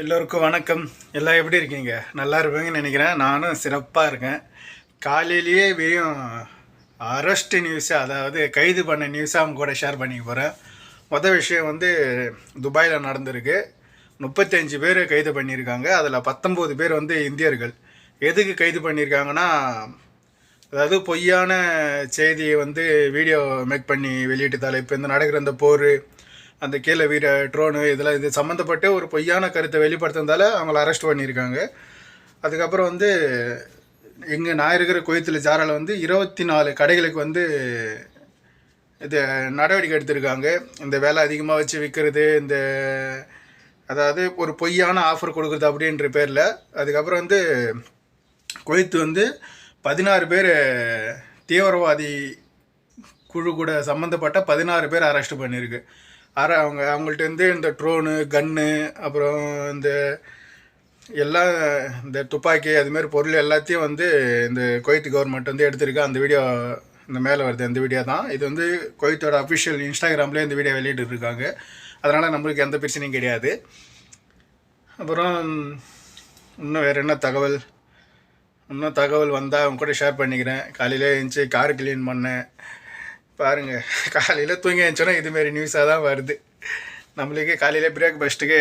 எல்லோருக்கும் வணக்கம். எல்லாம் எப்படி இருக்கீங்க? நல்லா இருப்பீங்கன்னு நினைக்கிறேன். நானும் சிறப்பாக இருக்கேன். காலையிலேயே வெறும் அரெஸ்ட் நியூஸு, அதாவது கைது பண்ண நியூஸை அவங்க கூட ஷேர் பண்ணிக்க போகிறேன். மொதல் விஷயம் வந்து துபாயில் நடந்திருக்கு. 35 பேர் கைது பண்ணியிருக்காங்க. அதில் 19 பேர் வந்து இந்தியர்கள். எதுக்கு கைது பண்ணியிருக்காங்கன்னா, அதாவது பொய்யான செய்தியை வந்து வீடியோ மேக் பண்ணி வெளியிட்டதால் இப்போ இந்த நடக்கிற இந்த போர், அந்த கீழே வீர ட்ரோனு இதெல்லாம் இது சம்மந்தப்பட்டு ஒரு பொய்யான கருத்தை வெளிப்படுத்துறதால அவங்கள அரெஸ்ட் பண்ணியிருக்காங்க. அதுக்கப்புறம் வந்து நான் இருக்கிற குவைத்தில் ஜாராவில் வந்து 24 கடைகளுக்கு வந்து இது நடவடிக்கை எடுத்திருக்காங்க. இந்த வேலை அதிகமாக வச்சு விற்கிறது, அதாவது ஒரு பொய்யான ஆஃபர் கொடுக்குறது அப்படின்ற பேரில். அதுக்கப்புறம் வந்து குவைத்து வந்து 16 பேர் தீவிரவாதி குழு கூட சம்மந்தப்பட்ட 16 பேர் அரெஸ்ட் பண்ணியிருக்கு. அவங்கள்ட்ட இந்த ட்ரோனு, கன்னு, அப்புறம் எல்லாம் இந்த துப்பாக்கி அதுமாரி பொருள் எல்லாத்தையும் வந்து இந்த குவைத் கவர்மெண்ட் வந்து எடுத்திருக்கு. அந்த வீடியோ இந்த மேலே வருது. அந்த வீடியோ தான் இது வந்து குவைத்தோட அஃபிஷியல் இன்ஸ்டாகிராம்லேயே இந்த வீடியோ வெளியிட்டுருக்காங்க. அதனால் நம்மளுக்கு எந்த பிரச்சனையும் கிடையாது. அப்புறம் இன்னும் வேறு என்ன தகவல்? இன்னும் தகவல் வந்தால் அவங்க கூட ஷேர் பண்ணிக்கிறேன். காலையில் எழுந்துச்சி கார் க்ளீன் பண்ணேன். பாருங்கள், காலையில் தூங்கி எழுந்தோன்னா இதுமாரி நியூஸாக தான் வருது. நம்மளுக்கு காலையில் பிரேக்ஃபாஸ்ட்டுக்கு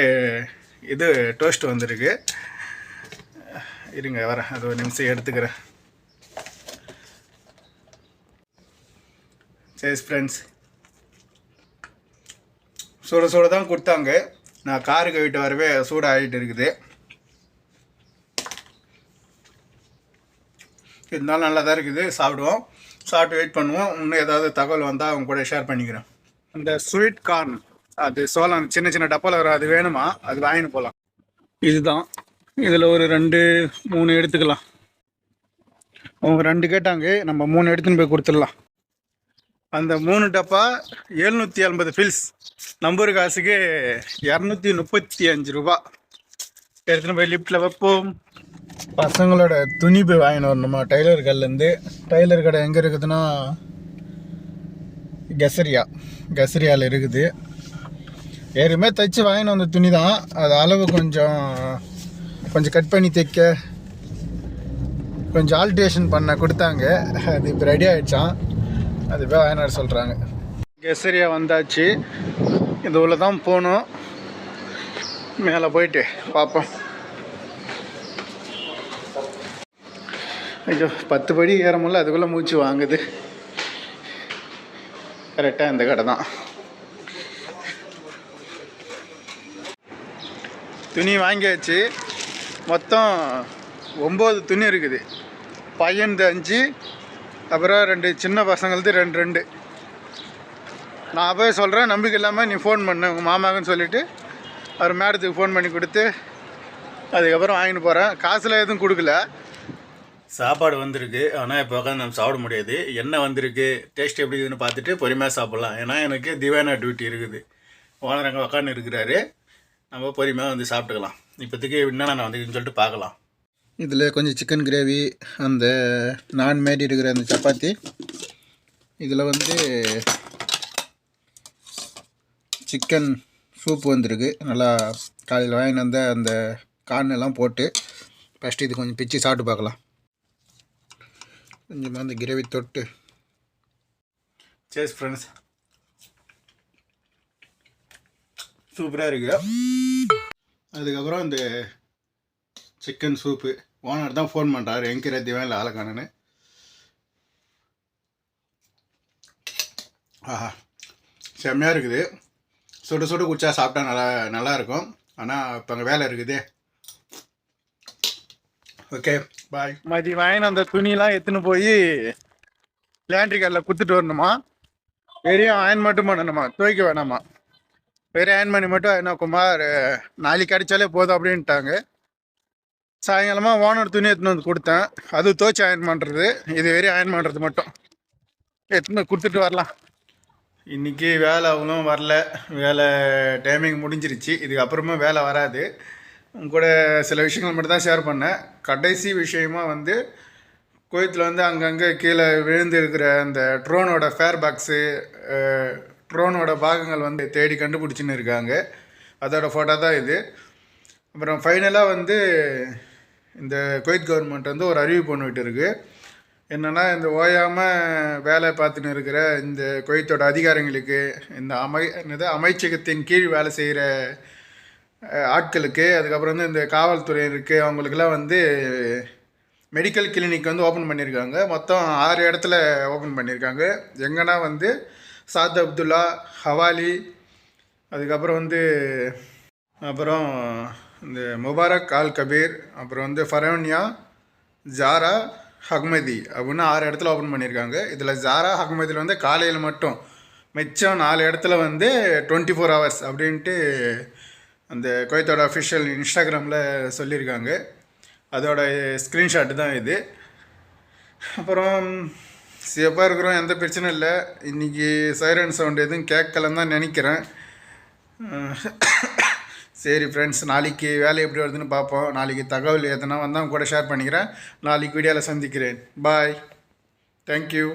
இது டோஸ்ட் வந்திருக்கு. இருங்க வரேன், அது ஒரு நிமிஷம் எடுத்துக்கிறேன். சரி ஃப்ரெண்ட்ஸ், சுட தான் கொடுத்தாங்க. நான் காரு கவிட்டு வரவே சூடாகிட்டு இருக்குது. இருந்தாலும் நல்லா தான் இருக்குது. சாப்பிடுவோம், சாப்பிட்டு வெயிட் பண்ணுவோம். இன்னும் ஏதாவது தகவல் வந்தால் அவங்க கூட ஷேர் பண்ணிக்கிறேன். அந்த ஸ்வீட் கார்ன், அது சோளம் சின்ன சின்ன டப்பாவில் வரும், அது வேணுமா? அது வாங்கிட்டு போகலாம். இதுதான். இதில் ஒரு 2-3 எடுத்துக்கலாம். அவங்க 2 கேட்டாங்க, நம்ம 3 எடுத்துன்னு போய் கொடுத்துடலாம். அந்த 3 டப்பா 780 ஃபில்ஸ். நம்பர் காசுக்கு 235 ரூபா. எடுத்துன்னு போய் லிஃப்ட்டில் வைப்போம். பசங்களோட துணி போய் வாங்கின்னு வரணுமா டைலர் கல்லேருந்து. டைலர் கடை எங்கே இருக்குதுன்னா கெசரியாவில் இருக்குது. ஏறுமே தைச்சி வாங்கின்னு வந்த துணி தான். அது அளவு கொஞ்சம் கட் பண்ணி தைக்க கொஞ்சம் ஆல்ட்ரேஷன் பண்ண கொடுத்தாங்க. அது இப்போ ரெடி ஆகிடுச்சான். அது போய் வாங்கிட்டு வர சொல்கிறாங்க. கெசரியா வந்தாச்சு. இது உள்ள தான் போகணும். மேலே போயிட்டு பார்ப்போம். ஐயோ, 10 படி ஏற முடியல, அதுக்குள்ளே மூச்சு வாங்குது. கரெக்டாக இந்த கடை தான். துணி வாங்கியாச்சு. மொத்தம் 9 துணி இருக்குது. பையன்து 5, அப்புறம் 2 சின்ன பசங்களது 2. நான் போய் சொல்கிறேன், நம்பிக்கை இல்லாமல் நீ ஃபோன் பண்ண உங்கள் மாமாவுக்குன்னு சொல்லிவிட்டு அவர் மேடத்துக்கு ஃபோன் பண்ணி கொடுத்து அதுக்கப்புறம் வாங்கிட்டு போகிறேன். காசுலாம் எதுவும் கொடுக்கல. சாப்பாடு வந்திருக்கு. ஆனால் இப்போ உட்காந்து நம்ம சாப்பிட முடியாது. என்ன வந்திருக்கு, டேஸ்ட் எப்படி இருக்குதுன்னு பார்த்துட்டு பொறுமையாக சாப்பிட்லாம். ஏன்னா எனக்கு திவானா டியூட்டி இருக்குது. ஓனர் அங்கே உட்காந்து இருக்கிறாரு. நம்ம பொறுமையாக வந்து சாப்பிட்டுக்கலாம். இப்போதைக்கு என்னென்ன வந்துருக்குன்னு சொல்லிட்டு பார்க்கலாம். இதில் கொஞ்சம் சிக்கன் கிரேவி, அந்த நான் மாரி இருக்கிற அந்த சப்பாத்தி, இதில் வந்து சிக்கன் சூப் வந்திருக்கு. நல்லா காலையில் வாங்கிட்டு வந்த அந்த கார்ன் எல்லாம் போட்டு ஃபஸ்ட்டு இது கொஞ்சம் பிச்சு சாப்பிட்டு பார்க்கலாம். கொஞ்சமாக அந்த கிரேவி தொட்டு. சேஸ் ஃப்ரெண்ட்ஸ், சூப்பராக இருக்குது. அதுக்கப்புறம் இந்த சிக்கன் சூப்பு ஓனர் தான் ஃபோன் பண்ணுறாரு, எங்கே திவானில் ஆளை காணுன்னு. ஆஹா, செம்மையாக இருக்குது. சுட குடிச்சா சாப்பிட்டா நல்லாயிருக்கும். ஆனால் இப்போ அங்கே வேலை இருக்குது. Okay bye. மதியம் வாங்கின அந்த துணியெலாம் எடுத்துன்னு போய் லேண்ட்ரி கார்டில் கொடுத்துட்டு வரணுமா. வெறும் அயன் மட்டும் பண்ணணுமா, துவைக்க வேணாமா. வெறும் அயன் பண்ணி மட்டும் என்ன குமார் நாளைக்கு அடித்தாலே போதும் அப்படின்ட்டாங்க. சாயங்காலமாக ஓனர் துணி எடுத்துன்னு வந்து கொடுத்தேன். அது துவைச்சி அயன் பண்ணுறது, இது வெறும் அயன் பண்ணுறது மட்டும். எடுத்துன்னு கொடுத்துட்டு வரலாம். இன்றைக்கி வேலை அவ்வளோ வரல. வேலை டைமிங் முடிஞ்சிருச்சு. இதுக்கப்புறமா வேலை வராது. கூட சில விஷயங்கள் மட்டும் தான் ஷேர் பண்ணேன். கடைசி விஷயமாக வந்து குவைத்தில் வந்து அங்கங்கே கீழே விழுந்து இருக்கிற அந்த ட்ரோனோட ஃபேர் பாக்ஸு, ட்ரோனோட பாகங்கள் வந்து தேடி கண்டுபிடிச்சின்னு இருக்காங்க. அதோட ஃபோட்டோ தான் இது. அப்புறம் ஃபைனலாக வந்து இந்த குவைத் கவர்மெண்ட் வந்து ஒரு அறிவிப்பு பண்ணிட்டு இருக்குது. என்னென்னா, இந்த ஓயாமல் வேலை பார்த்துன்னு இருக்கிற இந்த குவைத்தோட அதிகாரிகளுக்கு, இந்த அமைச்சகத்தின் கீழ் வேலை செய்கிற ஆட்களுக்கு, அதுக்கப்புறம் வந்து இந்த காவல்துறையினருக்கு, அவங்களுக்கெல்லாம் வந்து மெடிக்கல் கிளினிக் வந்து ஓப்பன் பண்ணியிருக்காங்க. மொத்தம் 6 இடத்துல ஓப்பன் பண்ணியிருக்காங்க. எங்கன்னா வந்து சாத் அப்துல்லா, ஹவாலி, அதுக்கப்புறம் வந்து அப்புறம் இந்த முபாரக் ஆல் கபீர், அப்புறம் வந்து ஃபரோனியா, ஜாரா, ஹக்மதி அப்படின்னு 6 இடத்துல ஓப்பன் பண்ணியிருக்காங்க. இதில் ஜாரா, ஹக்மதியில் வந்து காலையில் மட்டும், மிச்சம் 4 இடத்துல வந்து 24 ஹவர்ஸ் அப்படின்ட்டு அந்த குவைத்தோட அஃபிஷியல் இன்ஸ்டாகிராமில் சொல்லியிருக்காங்க. அதோட ஸ்க்ரீன்ஷாட்டு தான் இது. அப்புறம் சேஃபாக இருக்கிறோம், எந்த பிரச்சனையும் இல்லை. இன்றைக்கி சைரன் சவுண்ட் எதுவும் கேட்கலன்னு தான் நினைக்கிறேன். சரி ஃப்ரெண்ட்ஸ், நாளைக்கு வேலை எப்படி வருதுன்னு பார்ப்போம். நாளைக்கு தகவல் எதனா வந்தால் கூட ஷேர் பண்ணிக்கிறேன். நாளைக்கு வீடியோவில் சந்திக்கிறேன். பாய். தேங்க்யூ.